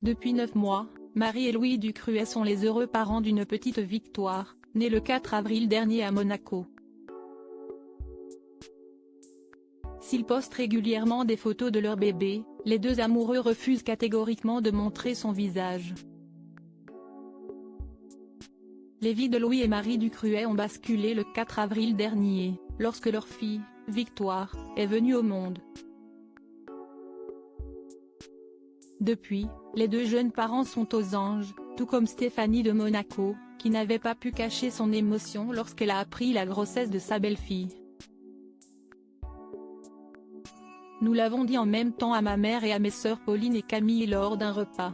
Depuis 9 mois, Marie et Louis Ducruet sont les heureux parents d'une petite Victoire, née le 4 avril dernier à Monaco. S'ils postent régulièrement des photos de leur bébé, les deux amoureux refusent catégoriquement de montrer son visage. Les vies de Louis et Marie Ducruet ont basculé le 4 avril dernier, lorsque leur fille, Victoire, est venue au monde. Depuis, les deux jeunes parents sont aux anges, tout comme Stéphanie de Monaco, qui n'avait pas pu cacher son émotion lorsqu'elle a appris la grossesse de sa belle-fille. Nous l'avons dit en même temps à ma mère et à mes sœurs Pauline et Camille lors d'un repas.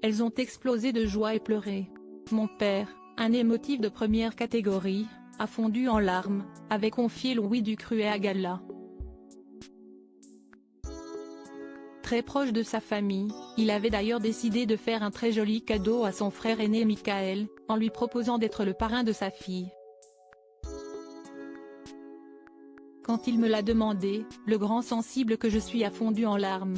Elles ont explosé de joie et pleuré. Mon père, un émotif de première catégorie, a fondu en larmes, avait confié Louis Ducruet à Gala. Très proche de sa famille, il avait d'ailleurs décidé de faire un très joli cadeau à son frère aîné Michael, en lui proposant d'être le parrain de sa fille. Quand il me l'a demandé, le grand sensible que je suis a fondu en larmes.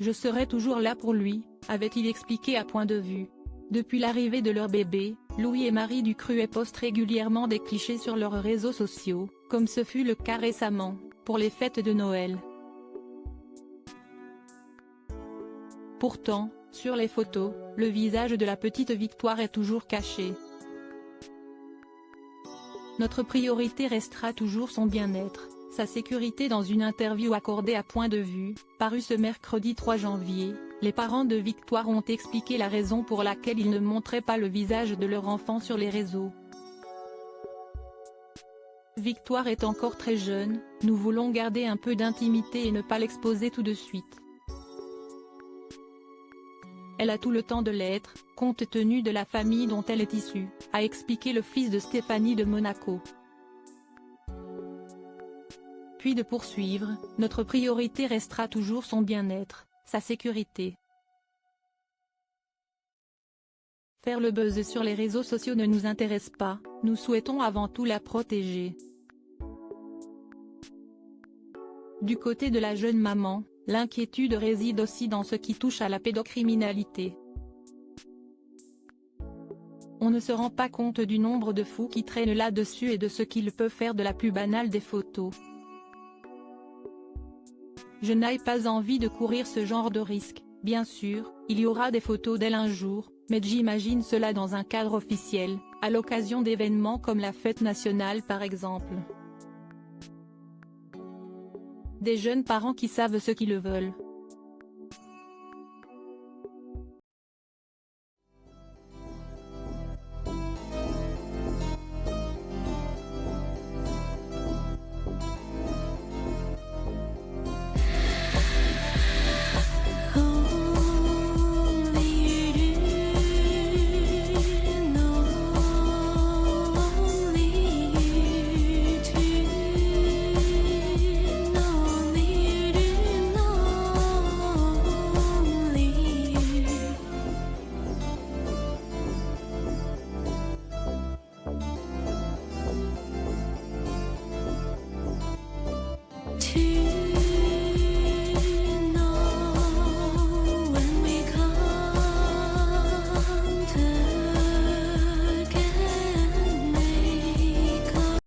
Je serai toujours là pour lui, avait-il expliqué à Point de Vue. Depuis l'arrivée de leur bébé, Louis et Marie Ducruet postent régulièrement des clichés sur leurs réseaux sociaux, comme ce fut le cas récemment, pour les fêtes de Noël. Pourtant, sur les photos, le visage de la petite Victoire est toujours caché. Notre priorité restera toujours son bien-être, sa sécurité. Dans une interview accordée à Point de Vue, parue ce mercredi 3 janvier, les parents de Victoire ont expliqué la raison pour laquelle ils ne montraient pas le visage de leur enfant sur les réseaux. Victoire est encore très jeune, nous voulons garder un peu d'intimité et ne pas l'exposer tout de suite. Elle a tout le temps de l'être, compte tenu de la famille dont elle est issue, a expliqué le fils de Stéphanie de Monaco. Puis de poursuivre, notre priorité restera toujours son bien-être, sa sécurité. Faire le buzz sur les réseaux sociaux ne nous intéresse pas, nous souhaitons avant tout la protéger. Du côté de la jeune maman, l'inquiétude réside aussi dans ce qui touche à la pédocriminalité. On ne se rend pas compte du nombre de fous qui traînent là-dessus et de ce qu'ils peuvent faire de la plus banale des photos. Je n'ai pas envie de courir ce genre de risque. Bien sûr, il y aura des photos d'elle un jour, mais j'imagine cela dans un cadre officiel, à l'occasion d'événements comme la fête nationale par exemple. Des jeunes parents qui savent ce qu'ils veulent.